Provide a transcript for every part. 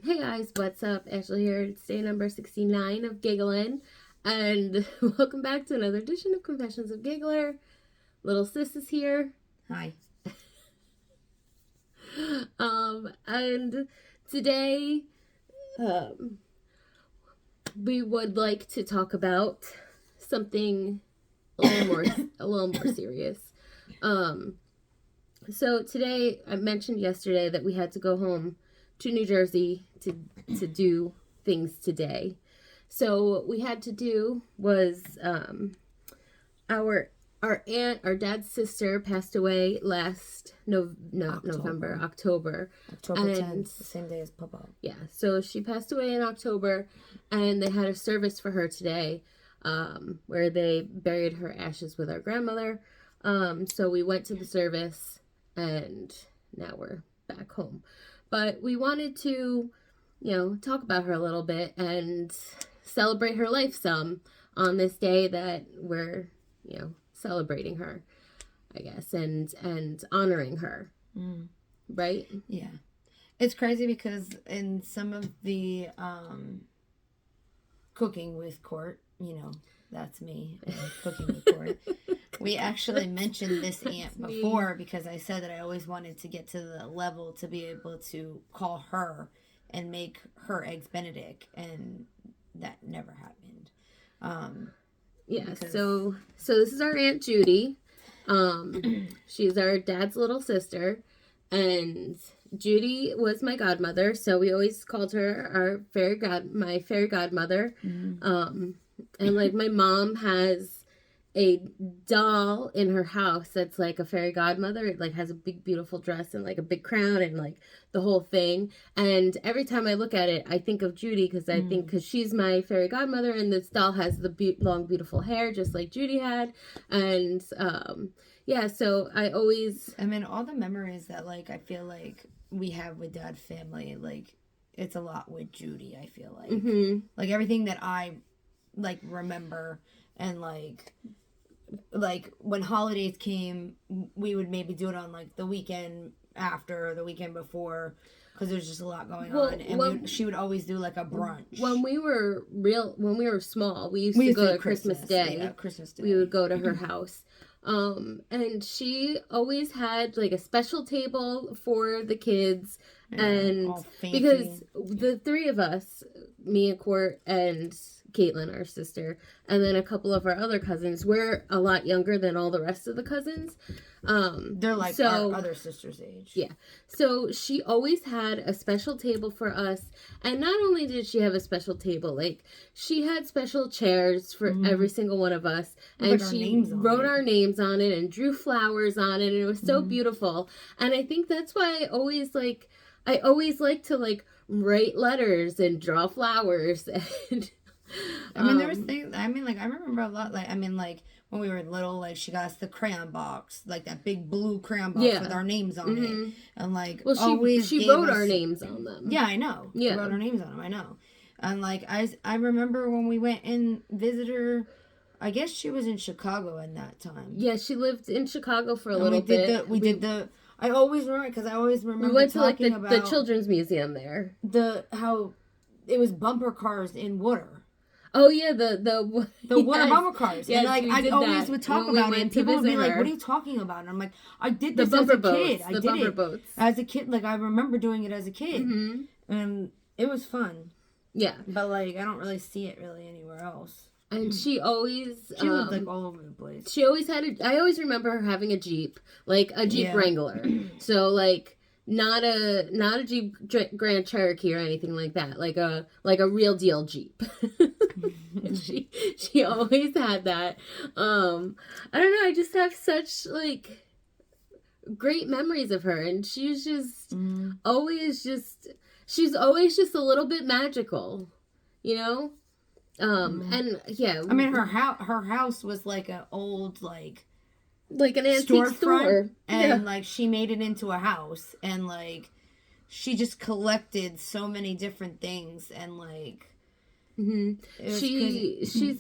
Hey guys, what's up? Ashley here. It's day number 69 of Giggling, and welcome back to another edition of Confessions of Giggler. Little sis is here. Hi. And today, we would like to talk about something a little more serious. So today, I mentioned yesterday that we had to go home to New Jersey to do things today. So what we had to do was our aunt, our dad's sister, passed away last October. October 10th, the same day as Papa. Yeah, so she passed away in October, and they had a service for her today, where they buried her ashes with our grandmother. So we went to the service, and now we're back home. But we wanted to, talk about her a little bit and celebrate her life some on this day that we're, celebrating her, I guess, and honoring her. Right? Yeah. It's crazy because in some of the cooking with Court, that's me, cooking with Court. We actually mentioned this aunt before because I said that I always wanted to get to the level to be able to call her and make her eggs Benedict, and that never happened. So this is our Aunt Judy. She's our dad's little sister, and Judy was my godmother, so we always called her my fairy godmother. Mm-hmm. And like my mom has a doll in her house that's like a fairy godmother. It like has a big beautiful dress and like a big crown and like the whole thing. And every time I look at it, I think of Judy because she's my fairy godmother, and this doll has the long beautiful hair just like Judy had. And so I always all the memories that like I feel like we have with Dad's family, like it's a lot with Judy. I feel like like everything that I like remember, and like when holidays came, we would maybe do it on like the weekend after or the weekend before, because there's just a lot going on, and she would always do like a brunch. When we were small, we used to go to Christmas Day. Yeah, Christmas Day. We would go to her house. And she always had like a special table for the kids, and because the three of us, me and Court and Caitlin, our sister, and then a couple of our other cousins, we're a lot younger than all the rest of the cousins. They're like our other sister's age. Yeah. So she always had a special table for us. And not only did she have a special table, like she had special chairs for every single one of us. And she wrote our names on it and drew flowers on it. And it was so beautiful. And I think that's why I always like to like write letters and draw flowers. And there was things, I remember a lot, like when we were little, like she got us the crayon box, like that big blue crayon box with our names on it, and like she wrote our names on them. Yeah, I know. Yeah, she wrote our names on them. I know. And like I remember when we went and visited her. I guess she was in Chicago in that time. Yeah, she lived in Chicago for a little bit. I always remember because I always remember we went to like the children's museum there. How it was bumper cars in water. Oh yeah, the water bumper cars. Yes, and like I always would talk about it, and people would be like, "What are you talking about?" And I'm like, "I did this as a kid. I did it as a kid. Like I remember doing it as a kid, and it was fun." Yeah, but like I don't really see it really anywhere else. And she always lived like all over the place. She always had I always remember her having a Jeep, like a Jeep Wrangler. So like. Not a Jeep Grand Cherokee or anything like that. Like a real deal Jeep. she always had that. I don't know. I just have such like great memories of her, and she's just always just a little bit magical, And yeah, her house was like an old like an antique store, and like she made it into a house, and like she just collected so many different things, and like she's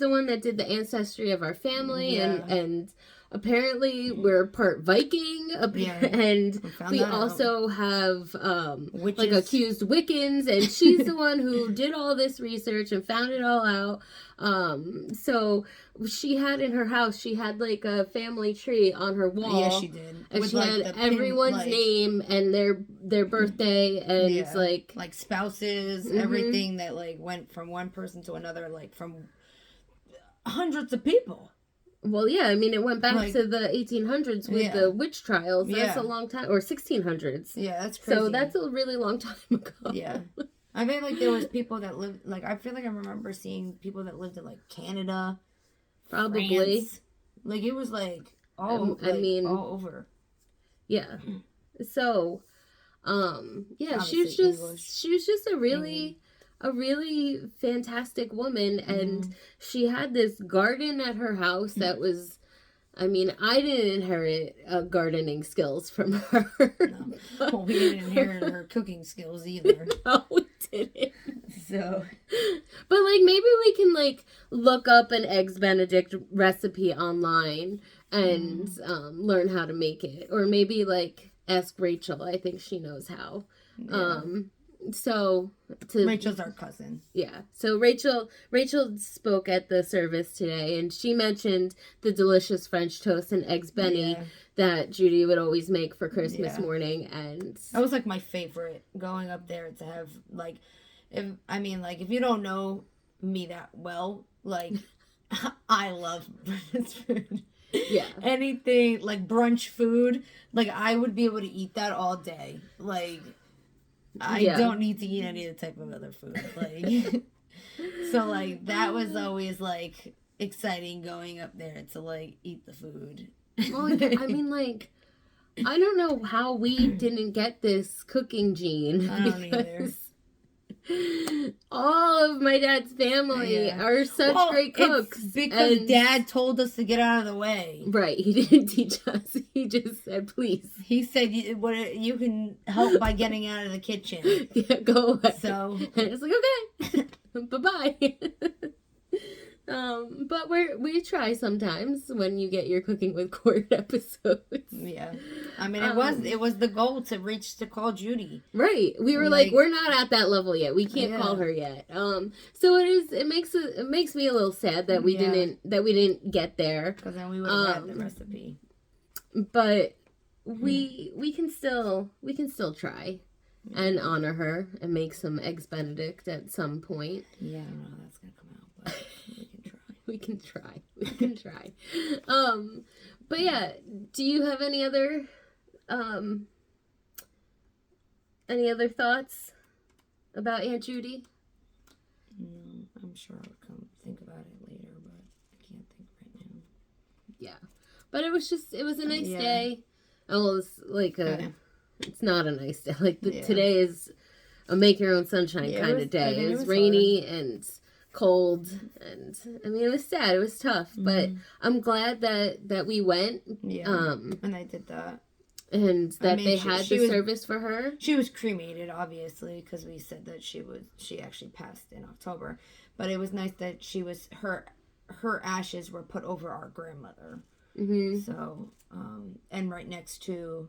the one that did the ancestry of our family, and apparently we're part Viking, and we also have like accused Wiccans, and she's the one who did all this research and found it all out. So she had in her house, she had like a family tree on her wall. Yeah, she did. And she had everyone's name and their birthday and like spouses, everything that like went from one person to another, like from hundreds of people. Well, yeah, I mean, it went back to the 1800s with the witch trials. That's a long time, or 1600s. Yeah, that's crazy. So that's a really long time ago. Yeah. I mean, like, there was people that lived, like, I feel like I remember seeing people that lived in, like, Canada. Probably. France. Like, it was, like, all over. Yeah. So, yeah, obviously she was just a really fantastic woman, and she had this garden at her house that was, I mean, I didn't inherit gardening skills from her. No. Well, we didn't inherit her cooking skills either. No, we didn't. So, but like maybe we can like look up an eggs Benedict recipe online and learn how to make it, or maybe like ask Rachel. I think she knows how. Yeah. Rachel's our cousin. Yeah. So Rachel spoke at the service today, and she mentioned the delicious French toast and eggs Benny that Judy would always make for Christmas morning, and that was like my favorite, going up there to have like, if you don't know me that well, like I love breakfast food. Yeah. Anything like brunch food, like I would be able to eat that all day. Like I don't need to eat any of the type of other food. Like, so like that was always like exciting going up there to like eat the food. Well, I mean, like, I don't know how we didn't get this cooking gene. I don't either. All of my dad's family are such great cooks. It's because Dad told us to get out of the way. Right, he didn't teach us. He just said, please. He said, you can help by getting out of the kitchen. Yeah, go away. So, and it's like, okay, bye-bye. But we try sometimes when you get your Cooking with Court episodes. Yeah. I mean, it was the goal to call Judy. Right. We were like, we're not at that level yet. We can't call her yet. So it makes me a little sad that we didn't get there. Because then we would have had the recipe. But we can still try and honor her and make some eggs Benedict at some point. Yeah, I don't know how that's gonna come out, but we can try. But yeah, do you have any other thoughts about Aunt Judy? No, I'm sure I'll come think about it later, but I can't think right now. Yeah, but it was a nice day. Oh, it's like it's not a nice day. Like today is a make your own sunshine kind of day. It was rainy and cold, and I mean, it was sad, it was tough, but I'm glad that we went, and I did that, and that they had the service for her. She was cremated, obviously, because we said that she actually passed in October, but it was nice that her ashes were put over our grandmother. So and right next to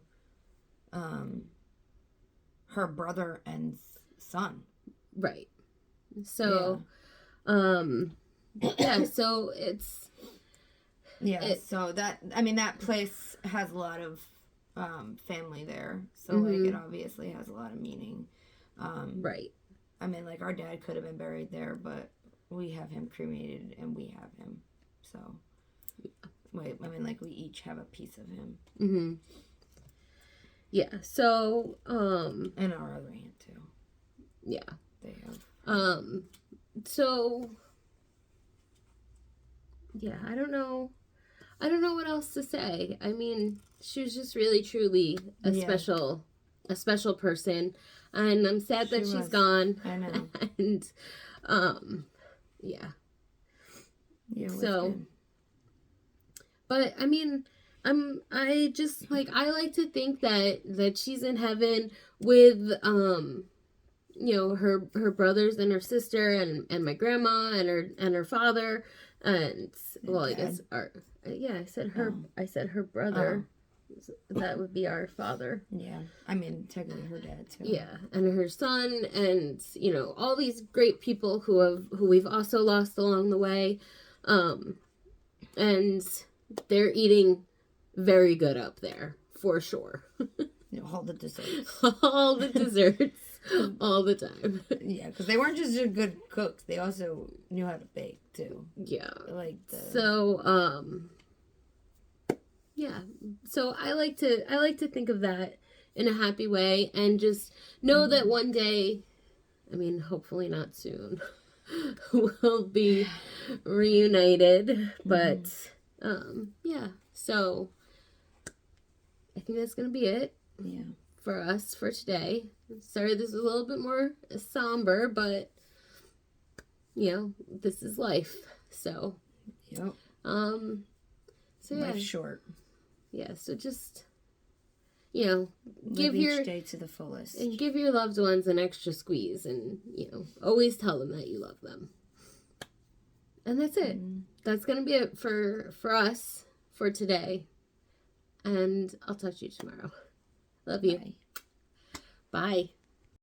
her brother and son. Right. So so it's so that place has a lot of family there, so like it obviously has a lot of meaning. Right. I mean, like, our dad could have been buried there, but we have him cremated and we have him, so I mean, like, we each have a piece of him. Yeah, so and our other aunt too. Yeah, they have. So yeah, I don't know what else to say. I mean, she was just really truly a special person, and I'm sad that she's gone. I know. And so but I mean, I like to think that she's in heaven with her brothers and her sister and my grandma and her father and I guess Yeah, I said her. I said her brother. That would be our father. Yeah, I mean technically her dad too. Yeah, and her son, and you know all these great people who we've also lost along the way, and they're eating very good up there for sure. All the desserts. All the desserts, all the time. Yeah, because they weren't just good cooks; they also knew how to bake too. Yeah. Like so. Yeah. So I like to think of that in a happy way and just know that one day, I mean, hopefully not soon, we'll be reunited. But yeah. So I think that's gonna be it. Yeah. For us for today. Sorry, this is a little bit more somber, but you know, this is life. So. Yep. So yeah. Life's short. Yeah, so just, you know, live each day to the fullest. And give your loved ones an extra squeeze and, you know, always tell them that you love them. And that's it. That's going to be it for us for today. And I'll talk to you tomorrow. Love you. Bye. Bye.